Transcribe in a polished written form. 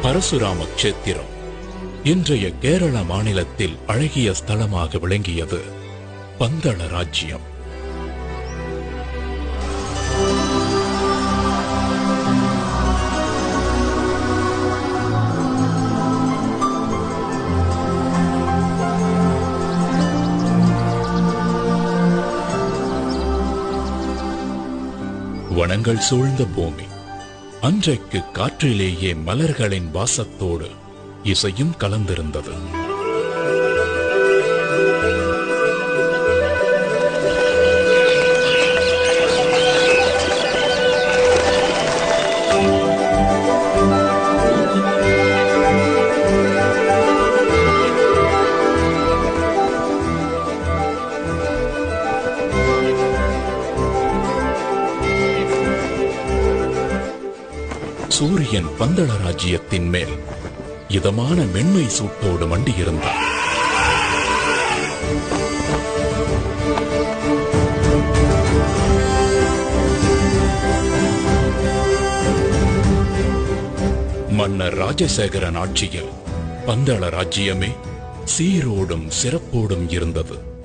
பரசுராம க்ஷேத்திரம் இன்றைய கேரள மாநிலத்தில் அழகிய ஸ்தலமாக விளங்கியது பந்தள ராஜ்யம். வனங்கள் சூழ்ந்த பூமி. அன்றைக்கு காற்றிலேயே மலர்களின் வாசத்தோடு இசையும் கலந்திருந்தது. சூரியன் பந்தள ராஜ்யத்தின் மேல் இதமான மென்மை சூட்டோடு மண்டியிருந்தார். மன்னர் ராஜசேகரன் ஆட்சியில் பந்தள ராஜ்யமே சீரோடும் சிறப்போடும் இருந்தது.